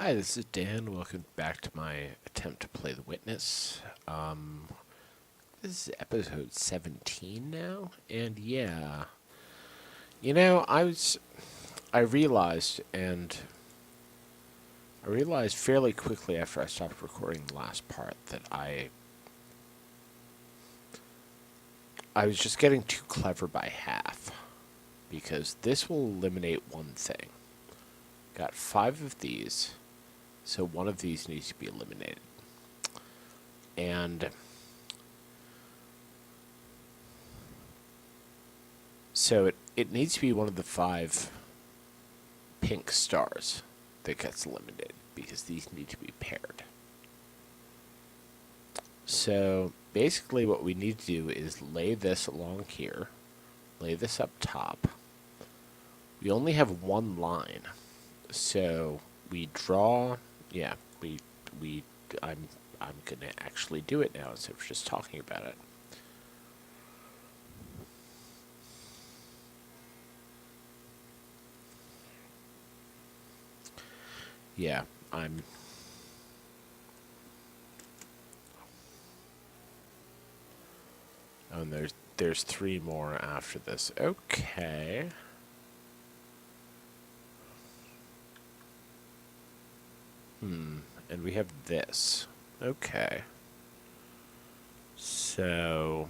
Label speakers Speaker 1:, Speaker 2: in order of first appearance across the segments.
Speaker 1: Hi, this is Dan. Welcome back to my attempt to play The Witness. This is episode 17 now, and yeah, I realized, fairly quickly after I stopped recording the last part that I was just getting too clever by half, because this will eliminate one thing. Got 5 of these, so one of these needs to be eliminated. And so it needs to be one of the 5 pink stars that gets eliminated, because these need to be paired. So basically what we need to do is lay this along here, lay this up top. We only have one line, so we draw, I'm gonna actually do it now instead of just talking about it. Yeah, I'm... Oh, and there's 3 more after this. Okay. And we have this. Okay. So...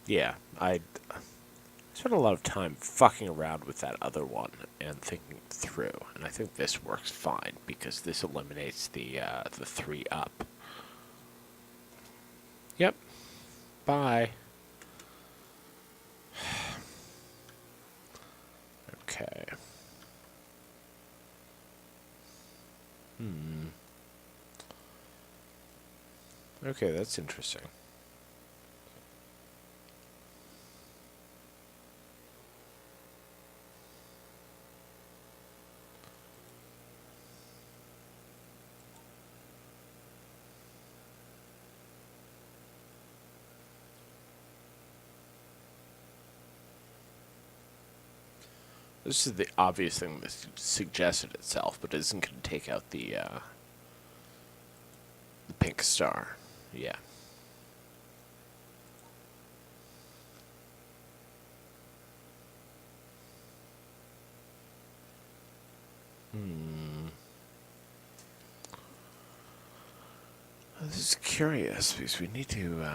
Speaker 1: Yeah, I spent a lot of time fucking around with that other one and thinking it through, and I think this works fine because this eliminates the 3 up. Yep. Bye. Okay. Okay, that's interesting. This is the obvious thing that suggested itself, but it isn't going to take out the pink star. Yeah. This is curious, because we need to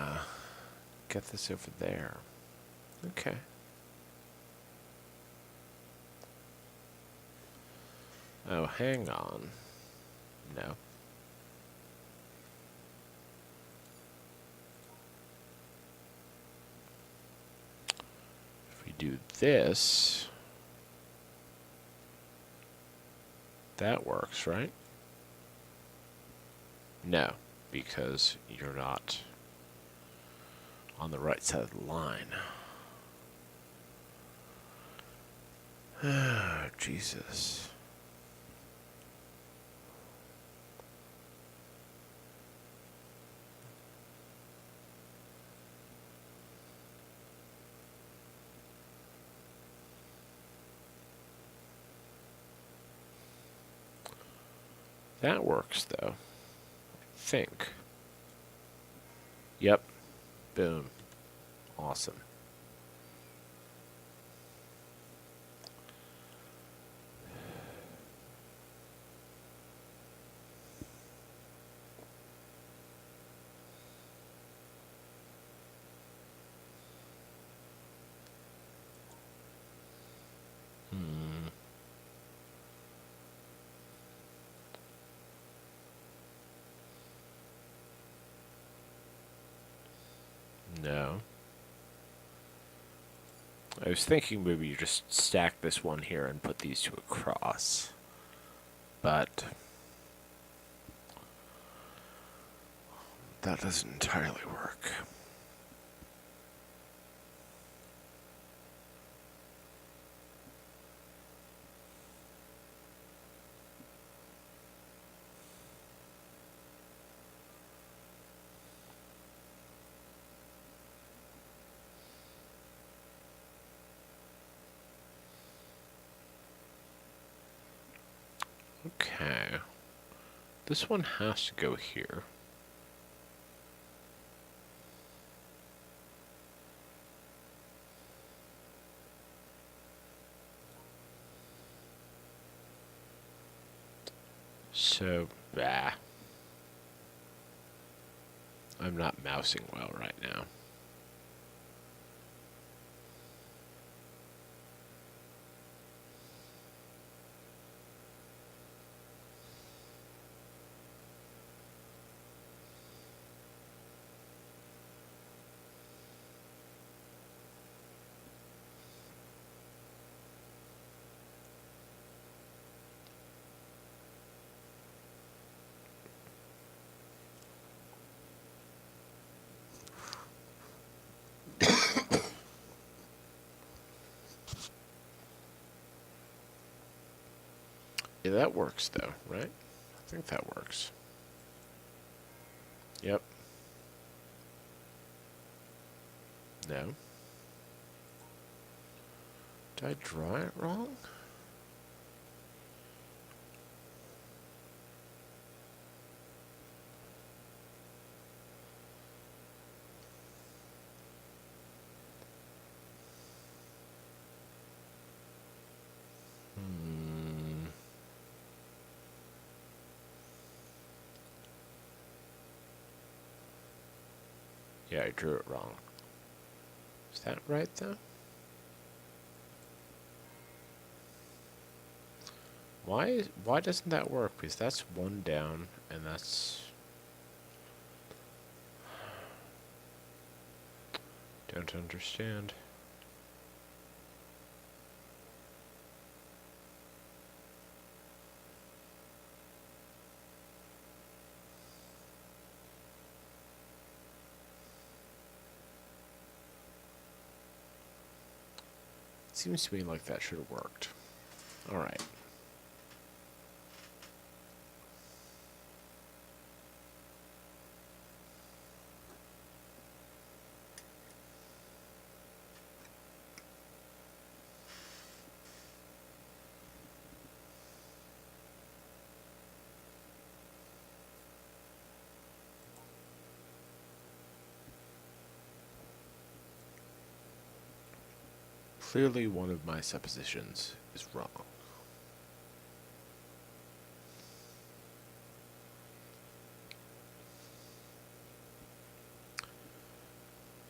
Speaker 1: get this over there. Okay. Oh, hang on. No. If we do this, that works, right? No, because you're not on the right side of the line. Oh, Jesus. That works, though. I think. Yep. Boom. Awesome. No. I was thinking maybe you just stack this one here and put these 2 across. But that doesn't entirely work. Okay. This one has to go here. So, I'm not mousing well right now. Yeah, that works though, right? I think that works. Yep. No. Did I draw it wrong? Yeah, I drew it wrong. Is that right though? Why doesn't that work? Because that's one down and that's don't understand. Seems to me like that should have worked. Alright. Clearly one of my suppositions is wrong.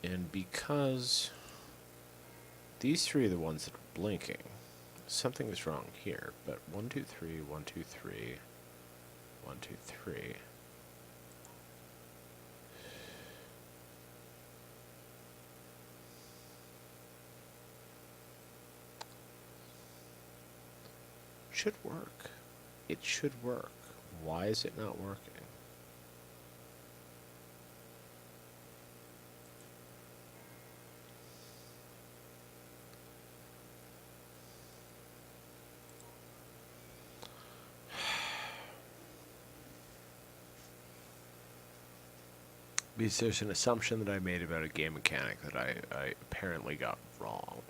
Speaker 1: And because these three are the ones that are blinking, something is wrong here. But 1, 2, 3, 1, 2, 3, 1, 2, 3. Should work. It should work. Why is it not working? Because there's an assumption that I made about a game mechanic that I apparently got wrong.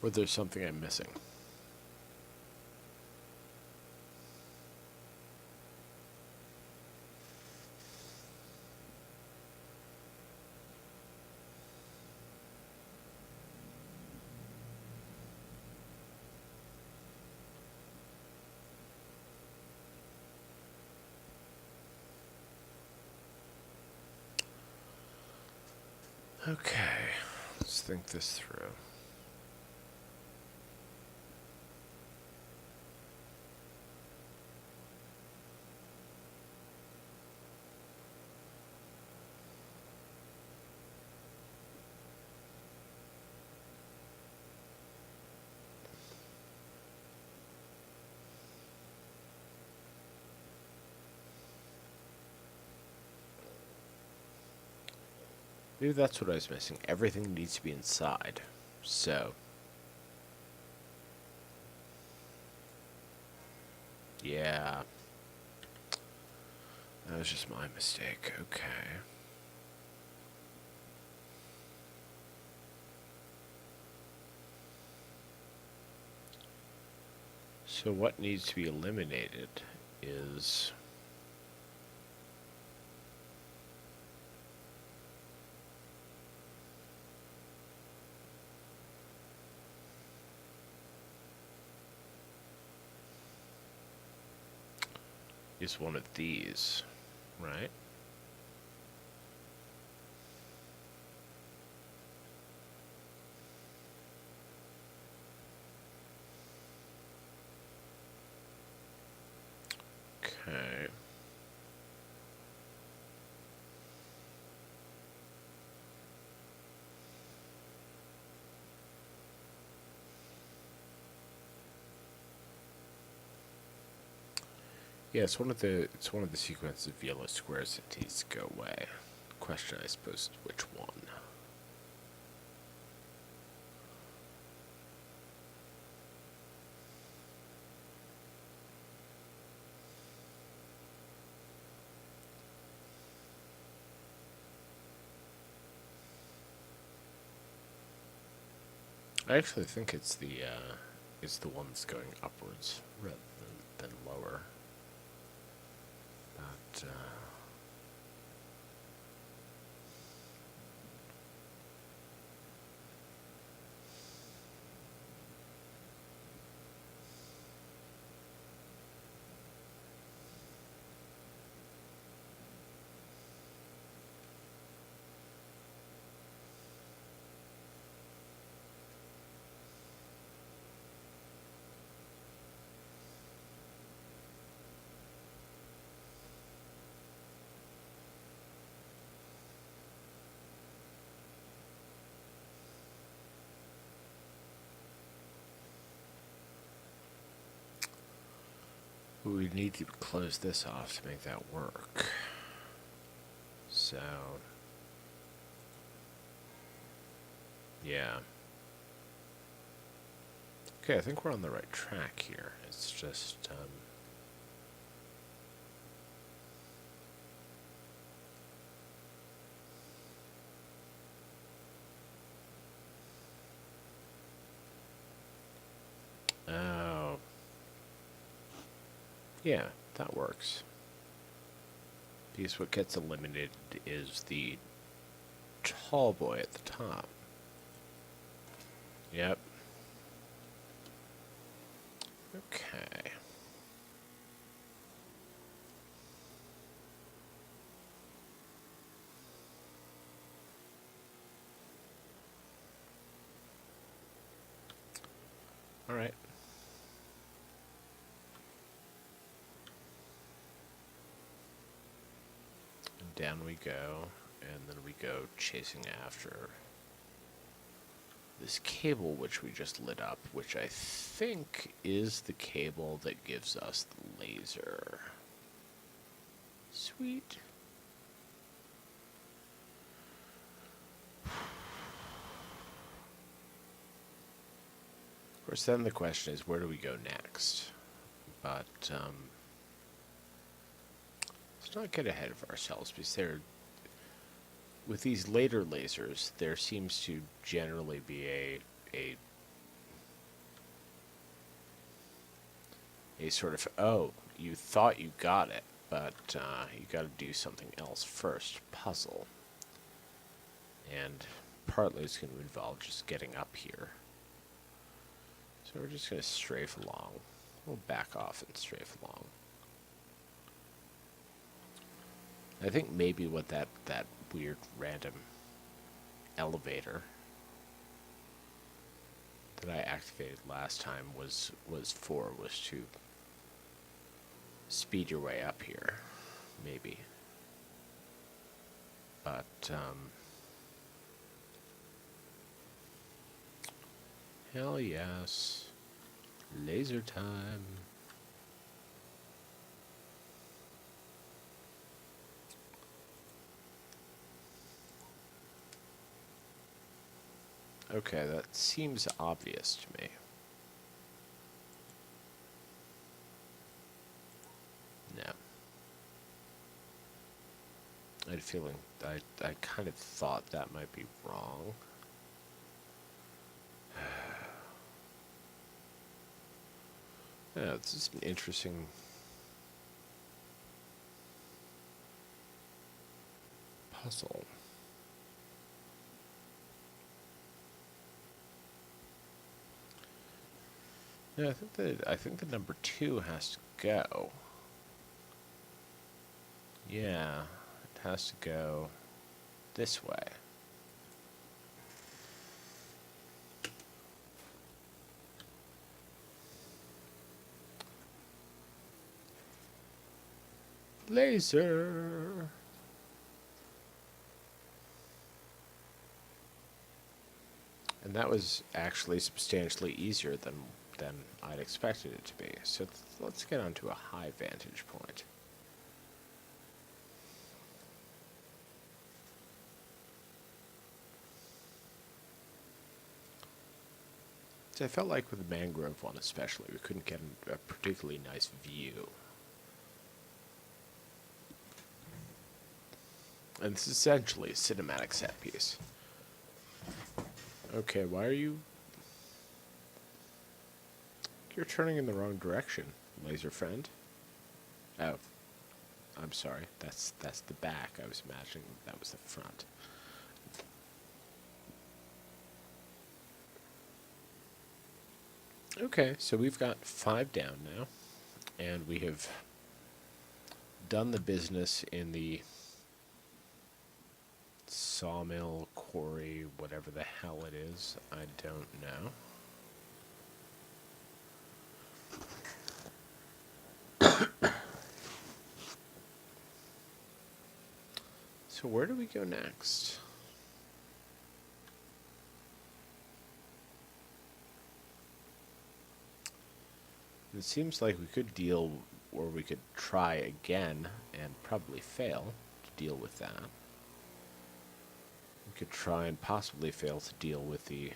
Speaker 1: Or there's something I'm missing. Okay, let's think this through. Maybe that's what I was missing. Everything needs to be inside. So, yeah. That was just my mistake. Okay. So what needs to be eliminated is one of these, right? Okay. Yeah, it's one of the sequences of yellow squares that needs to go away. The question, I suppose, is which one? I actually think it's the one that's going upwards rather than lower. But we need to close this off to make that work. So, yeah. Okay, I think we're on the right track here. It's just, oh. Yeah, that works. Because what gets eliminated is the tall boy at the top. Yep. Okay. All right. And down we go, and then we go chasing after this cable which we just lit up, which I think is the cable that gives us the laser. Sweet. Of course, then the question is, where do we go next? But let's not get ahead of ourselves, because with these later lasers, there seems to generally be a sort of, oh, you thought you got it, but you got to do something else first puzzle. And partly it's going to involve just getting up here. So we're just going to strafe along. We'll back off and strafe along. I think maybe what that weird random elevator that I activated last time was to speed your way up here, maybe. But hell yes, laser time. Okay, that seems obvious to me. No. I had a feeling, I kind of thought that might be wrong. Yeah, this is an interesting puzzle. Yeah, I think the number 2 has to go. Yeah, it has to go this way. Laser. And that was actually substantially easier than I'd expected it to be. So let's get onto a high vantage point. So I felt like with the mangrove one especially, we couldn't get a particularly nice view. And it's essentially a cinematic set piece. Okay, why are you... You're turning in the wrong direction, laser friend. Oh, I'm sorry. That's the back. I was imagining that was the front. Okay, so we've got 5 down now, and we have done the business in the sawmill, quarry, whatever the hell it is. I don't know. So where do we go next? It seems like we could deal, or we could try again, and probably fail to deal with that. We could try and possibly fail to deal with the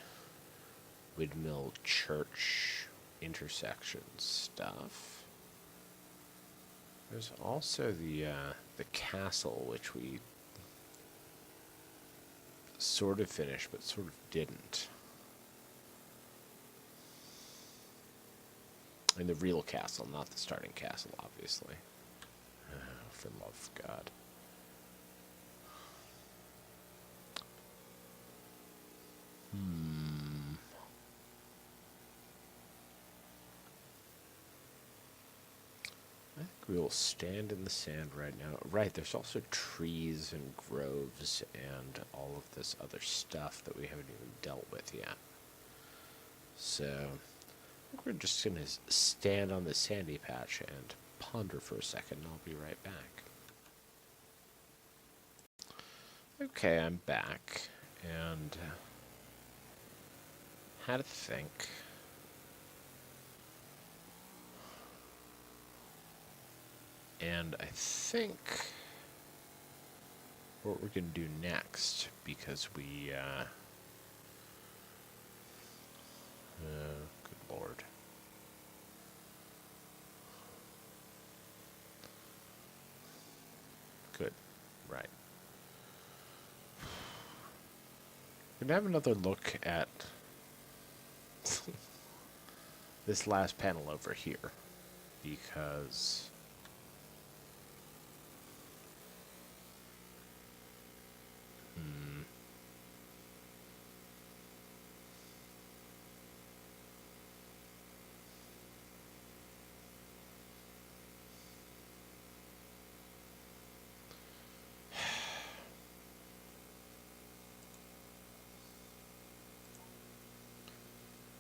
Speaker 1: windmill church intersection stuff. There's also the castle, which we sort of finished, but sort of didn't. And the real castle, not the starting castle, obviously. For the love of God. I think we will stand in the sand right now. Right, there's also trees and groves and all of this other stuff that we haven't even dealt with yet. So, I think we're just going to stand on the sandy patch and ponder for a second, and I'll be right back. Okay, I'm back, and had to think. And I think what we're going to do next, because we, good lord. Good, right. We're going to have another look at this last panel over here, because...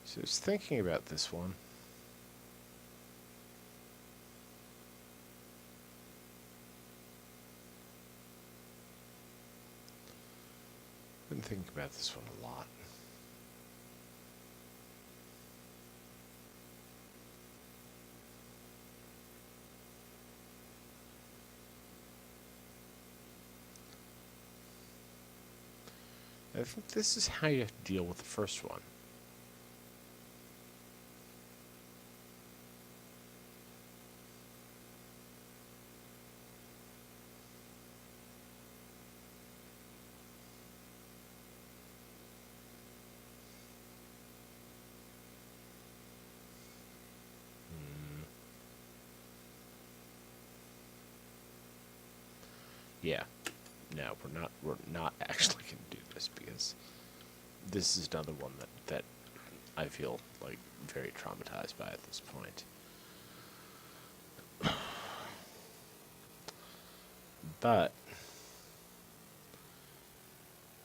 Speaker 1: So I was thinking about this one. Been thinking about this one a lot. I I think this is how you have to deal with the first one. Yeah. No, we're not actually going to do this because this is another one that I feel like very traumatized by at this point. But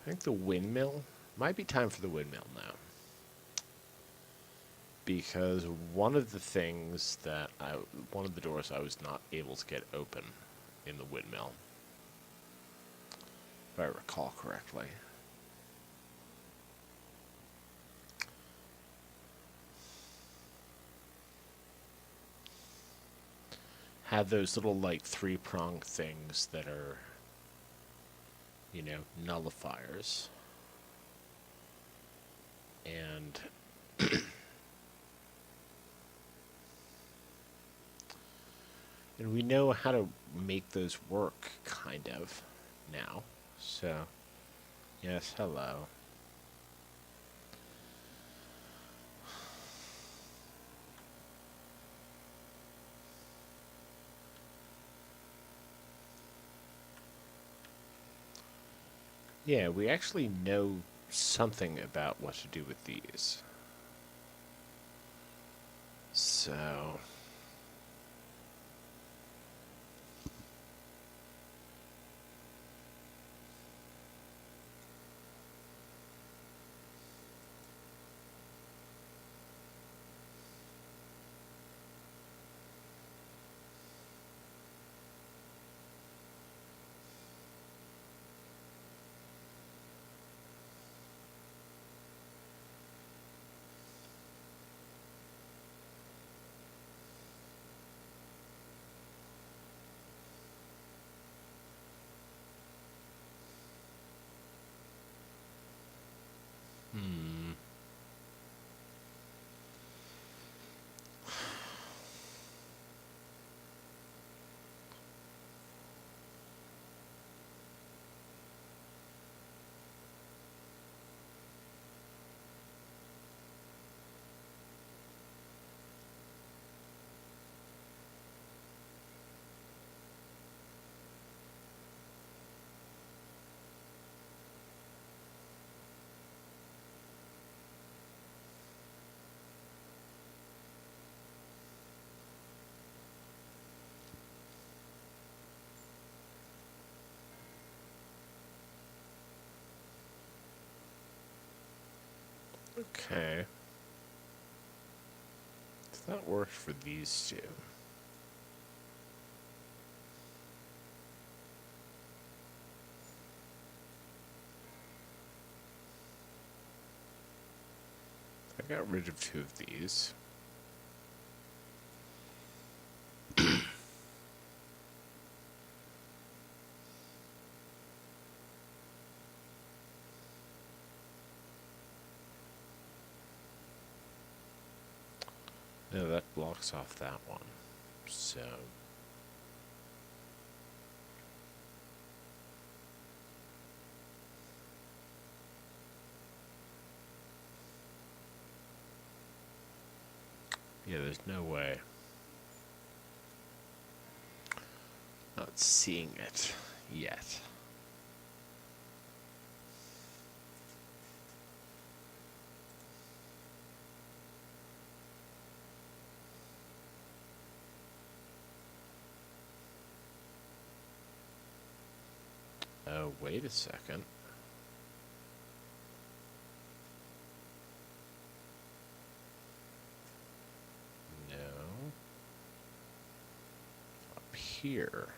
Speaker 1: I think the windmill might be time for the windmill now. Because one of the doors I was not able to get open in the windmill, if I recall correctly. Had those little, like, three-prong things that are, nullifiers. And and we know how to make those work, kind of, now. So, yes, hello. Yeah, we actually know something about what to do with these. So... Okay. So that worked for these two. I got rid of two of these. No, that blocks off that one. So... yeah, there's no way. Not seeing it yet. Oh, wait a second. No. Up here.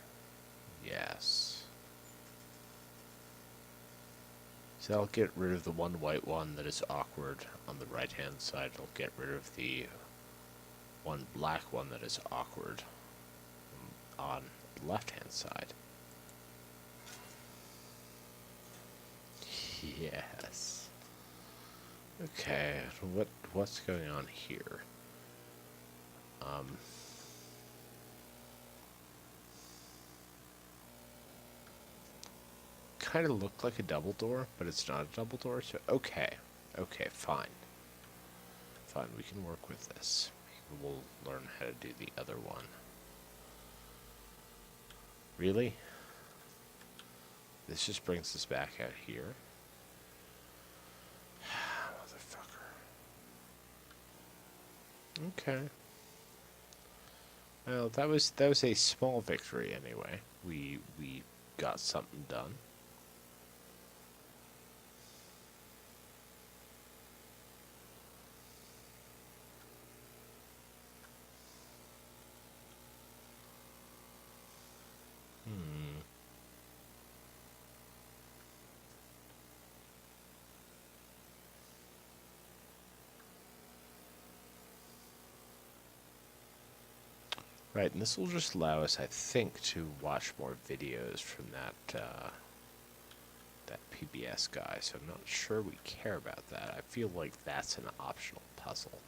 Speaker 1: Yes. So I'll get rid of the one white one that is awkward on the right-hand side. I'll get rid of the one black one that is awkward on the left-hand side. Yes. Okay, what's going on here? Kind of looked like a double door, but it's not a double door, so okay. Okay, fine. Fine, we can work with this. We'll learn how to do the other one. Really? This just brings us back out here. Motherfucker. Okay. Well, that was a small victory anyway. We got something done. Right, and this will just allow us, I think, to watch more videos from that PBS guy, so I'm not sure we care about that. I feel like that's an optional puzzle.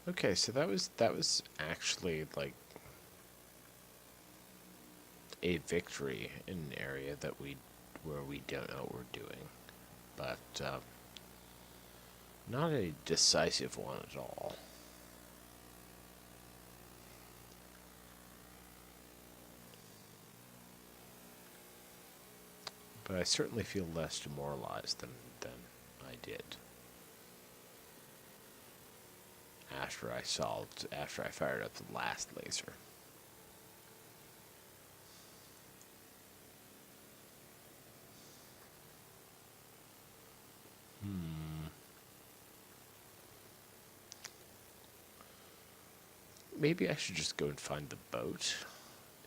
Speaker 1: Okay, so that was actually like a victory in an area that where we don't know what we're doing, but not a decisive one at all. But I certainly feel less demoralized than I did after I fired up the last laser. Maybe I should just go and find the boat.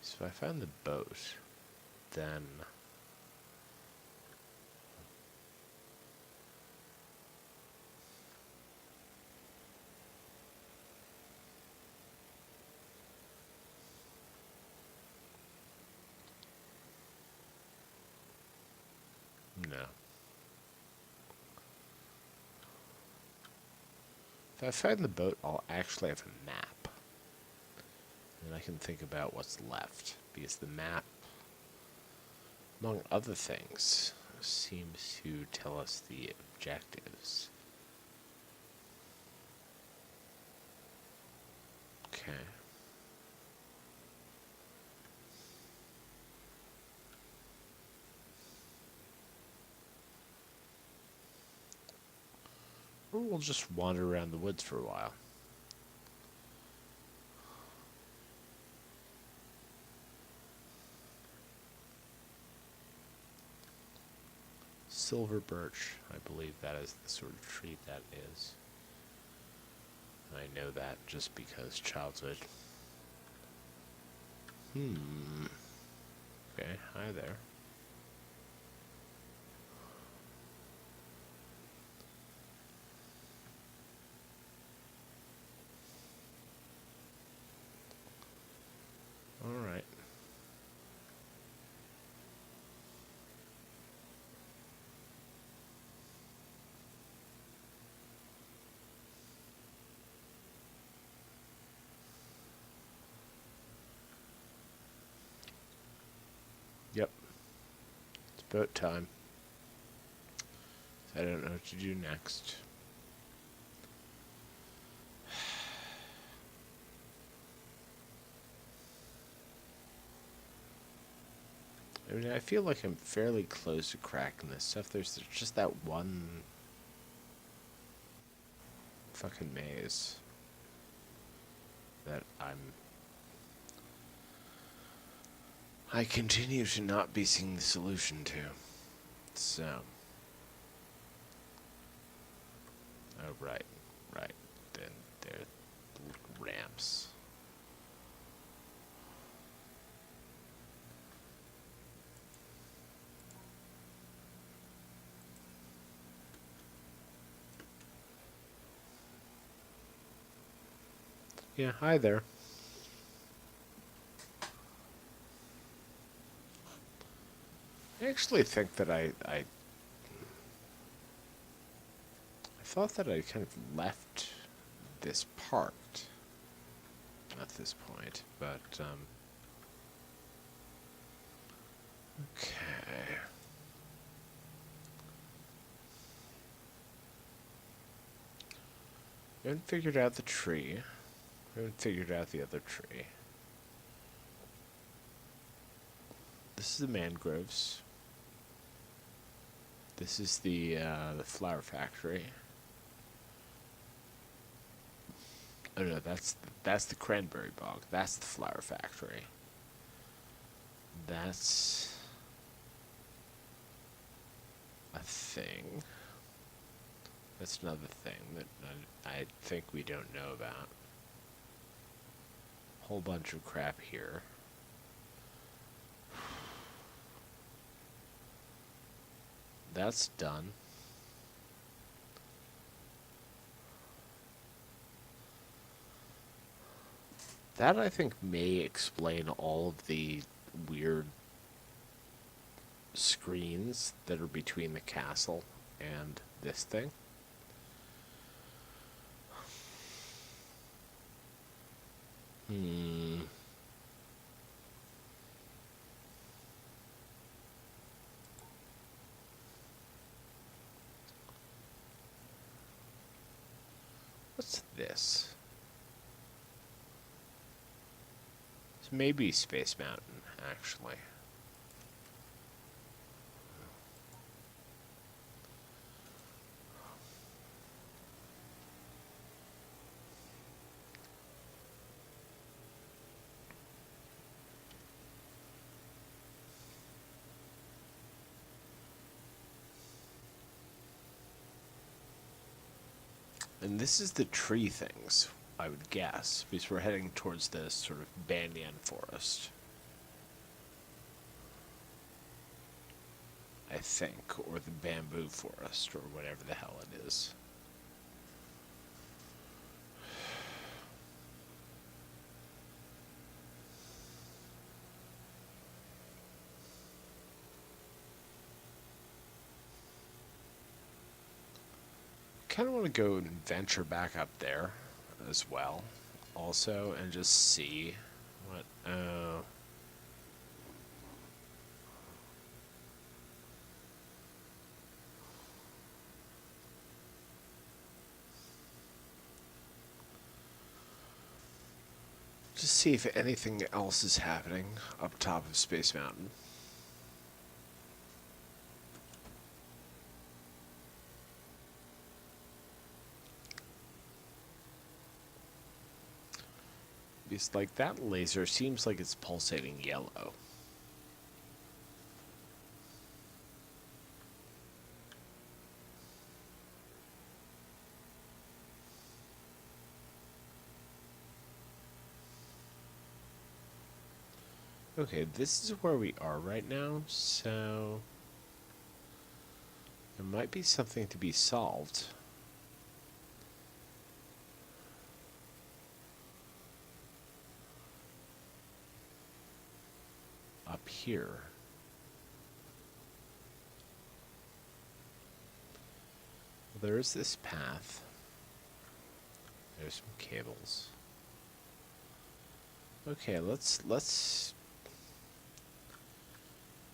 Speaker 1: So if I find the boat, then no. If I find the boat, I'll actually have a map. And I can think about what's left. Because the map, among other things, seems to tell us the objectives. Okay. Or we'll just wander around the woods for a while. Silver birch, I believe that is the sort of tree that is. I know that just because childhood. Okay, hi there. Alright. Yep. It's boat time. I don't know what to do next. I mean, I feel like I'm fairly close to cracking this stuff. There's just that one fucking maze that I continue to not be seeing the solution to. So. Oh, right. Then there are ramps. Yeah, hi there. actually think that I thought that I kind of left this parked at this point, but, okay. We haven't figured out the tree. We haven't figured out the other tree. This is the mangroves. This is the flower factory. Oh no, that's the cranberry bog. That's the flower factory. That's a thing. That's another thing that I think we don't know about. Whole bunch of crap here. That's done. That, I think, may explain all of the weird screens that are between the castle and this thing. What's this? This may be Space Mountain, actually. And this is the tree things, I would guess, because we're heading towards this sort of banyan forest. I think, or the bamboo forest, or whatever the hell it is. Kind of want to go and venture back up there as well, also, and just see what. Just see if anything else is happening up top of Space Mountain. Because, like, that laser seems like it's pulsating yellow. Okay, this is where we are right now, so there might be something to be solved. Up here. Well, there is this path. There's some cables. Okay, let's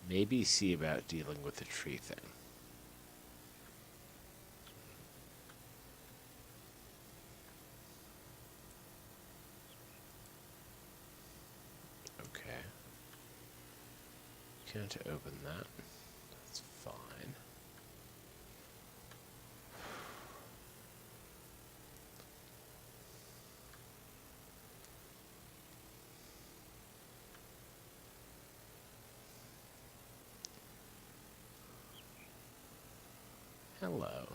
Speaker 1: maybe see about dealing with the tree thing. Okay. Can't open that. That's fine. Hello.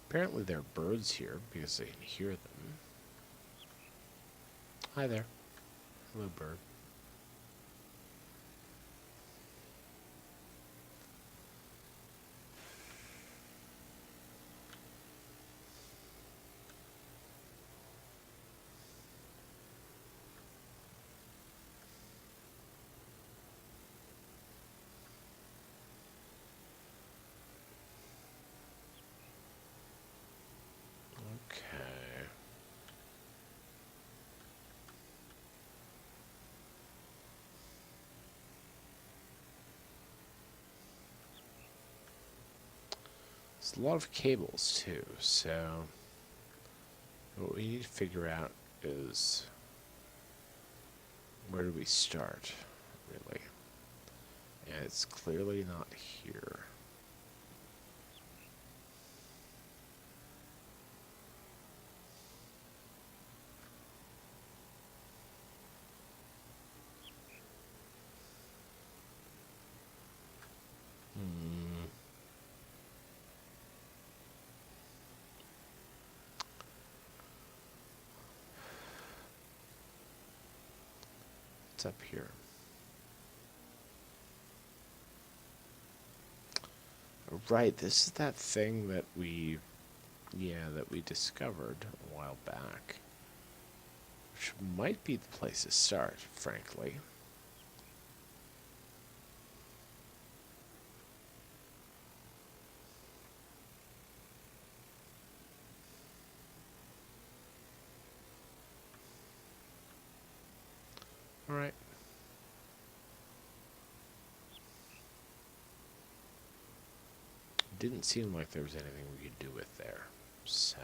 Speaker 1: Apparently there are birds here because I can hear them. Hi there. Hello, bird. There's a lot of cables too, so what we need to figure out is where do we start, really? And it's clearly not here. It's up here. Right, this is that thing that we discovered a while back. Which might be the place to start, frankly. Alright. Didn't seem like there was anything we could do with there, so...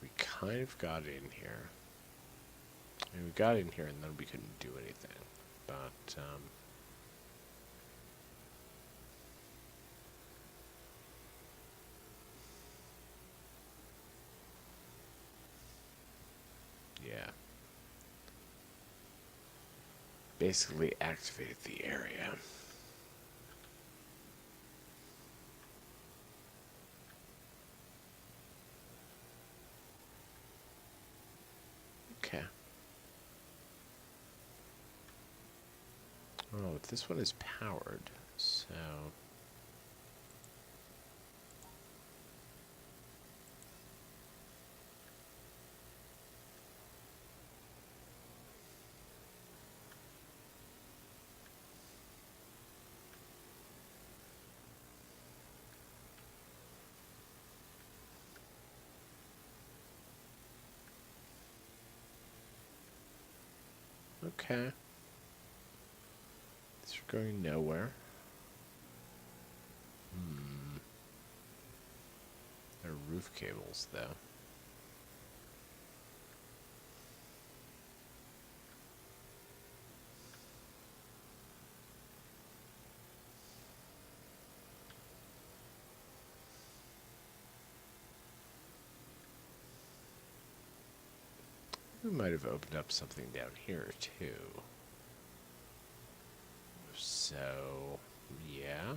Speaker 1: We kind of got in here. I mean, we got in here and then we couldn't do anything. But, yeah. Basically activated the area. Okay. Oh, this one is powered, so... Okay. These are going nowhere. They're roof cables, though. We might have opened up something down here, too. So, yeah.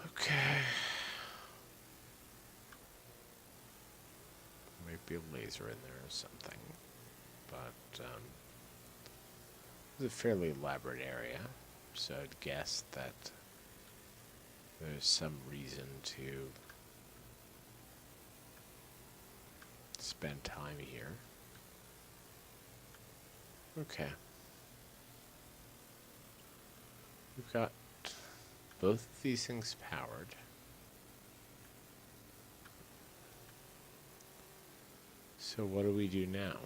Speaker 1: Okay. Might be a laser in there or something. But, it's a fairly elaborate area, so I'd guess that there's some reason to spend time here. Okay. We've got both of these things powered. So what do we do now?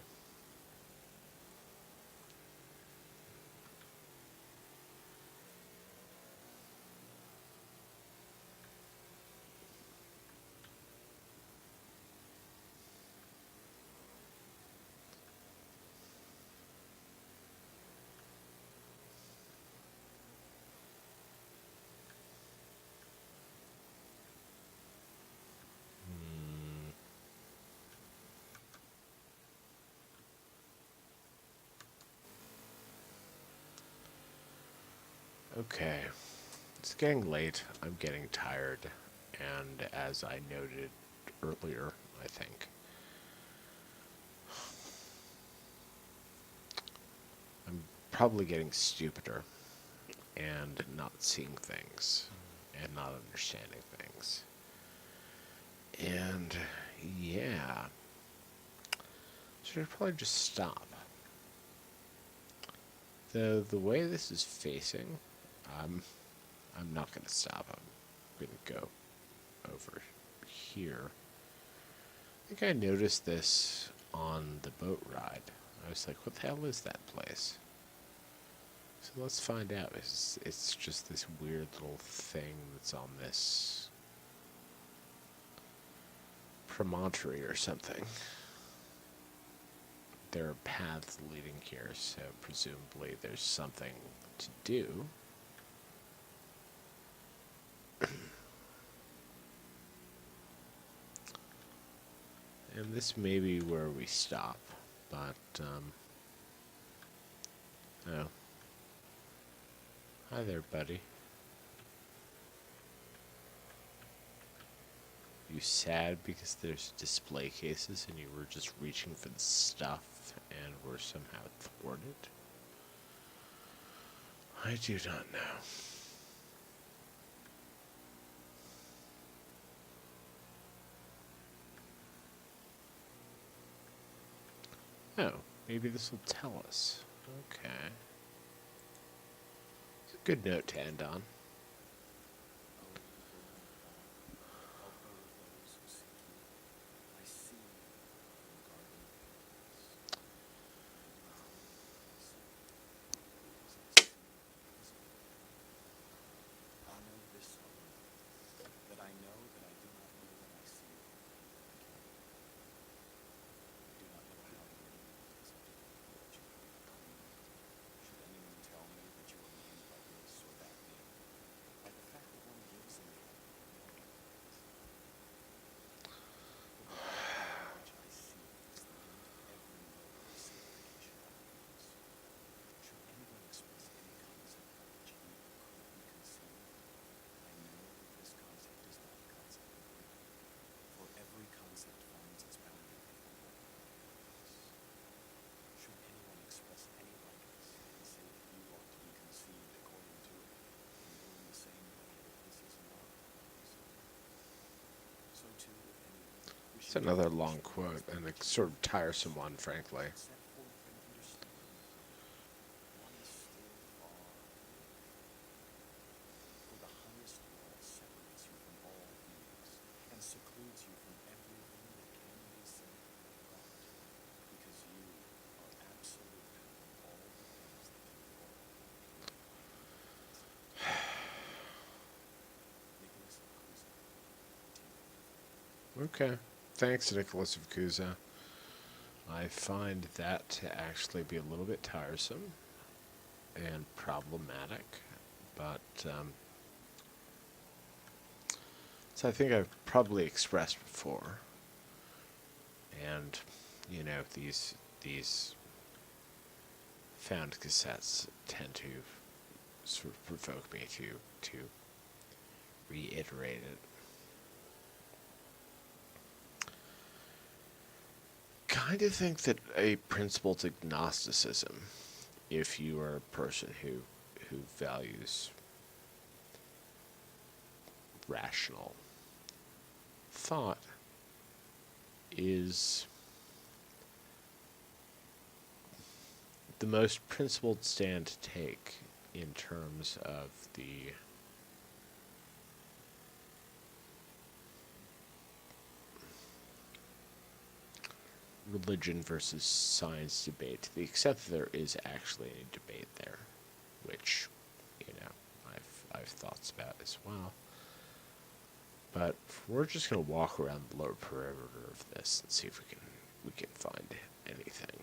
Speaker 1: Okay, it's getting late, I'm getting tired, and as I noted earlier, I think, I'm probably getting stupider, and not seeing things and not understanding things. And yeah, should probably just stop. The way this is facing, I'm not gonna stop. I'm gonna go over here. I think I noticed this on the boat ride. I was like, what the hell is that place? So let's find out. It's just this weird little thing that's on this promontory or something. There are paths leading here, so presumably there's something to do. And this may be where we stop, but, oh. Hi there, buddy. You sad because there's display cases and you were just reaching for the stuff and were somehow thwarted? I do not know. Oh, maybe this will tell us. Okay. It's a good note to end on. It's another long quote, and a sort of tiresome one, frankly. Okay. Thanks, Nicholas of Cusa. I find that to actually be a little bit tiresome and problematic, but so I think I've probably expressed before. And you know, these found cassettes tend to sort of provoke me to reiterate it. Kind of think that a principled agnosticism, if you are a person who values rational thought, is the most principled stand to take in terms of the religion versus science debate, to the extent that there is actually a debate there, which, you know, I've thoughts about as well. But we're just gonna walk around the lower perimeter of this and see if we can find anything,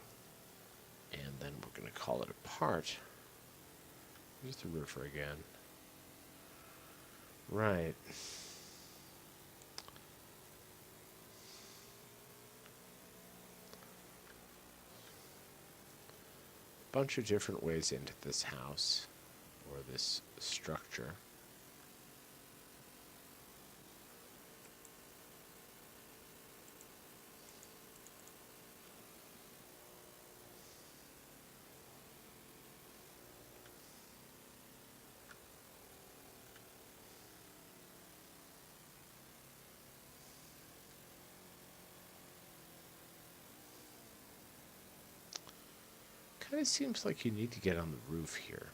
Speaker 1: and then we're gonna call it a part. Here's the river again. Right. Bunch of different ways into this house or this structure. Kind of seems like you need to get on the roof here.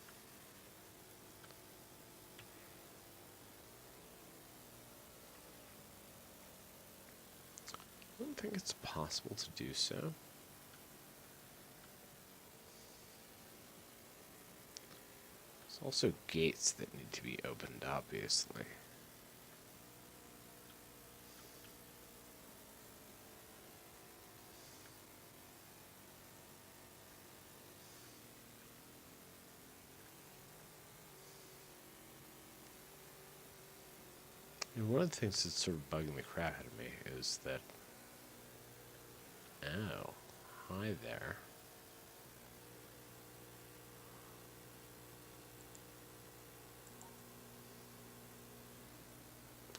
Speaker 1: I don't think it's possible to do so. There's also gates that need to be opened, obviously. And one of the things that's sort of bugging the crap out of me is that... Oh, hi there.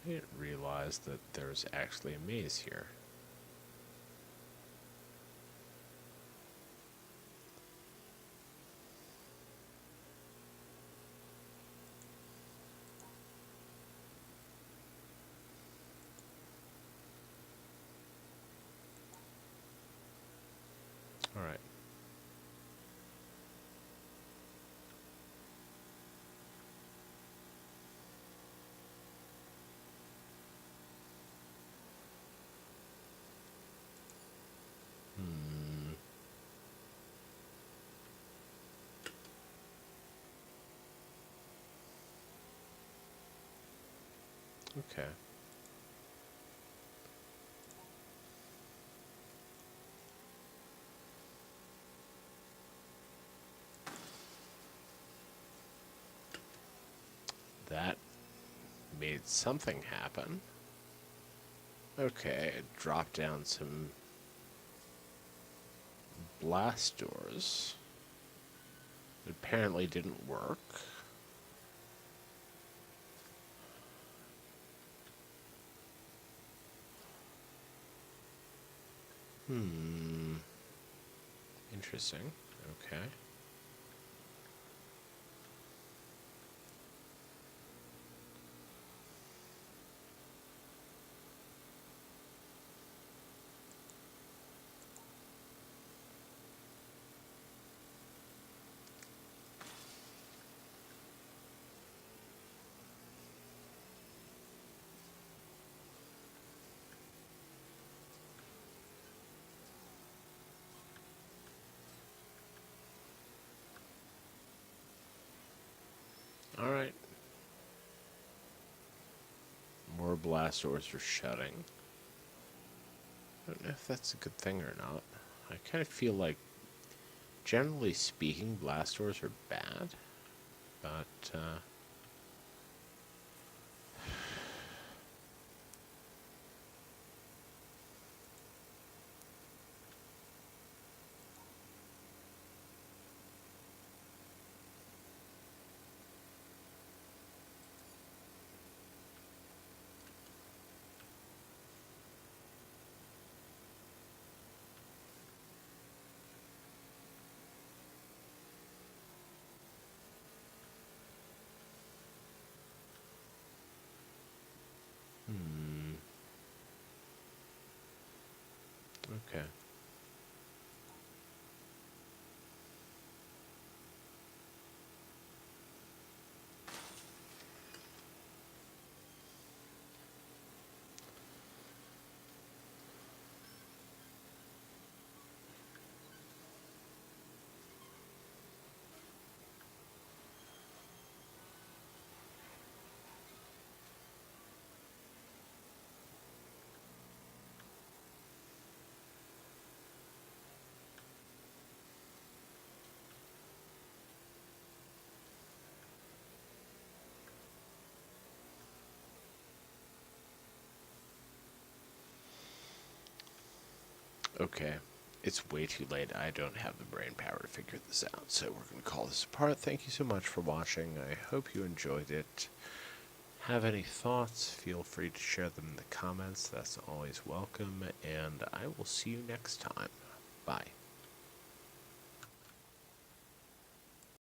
Speaker 1: I didn't realize that there's actually a maze here. Alright. Okay. That made something happen. Okay, it dropped down some blast doors. It apparently didn't work. Interesting. Okay. Alright. More blast doors are shutting. I don't know if that's a good thing or not. I kind of feel like, generally speaking, blast doors are bad. But, okay. Okay. It's way too late. I don't have the brain power to figure this out, so we're going to call this apart. Thank you so much for watching. I hope you enjoyed it. Have any thoughts? Feel free to share them in the comments. That's always welcome, and I will see you next time. Bye.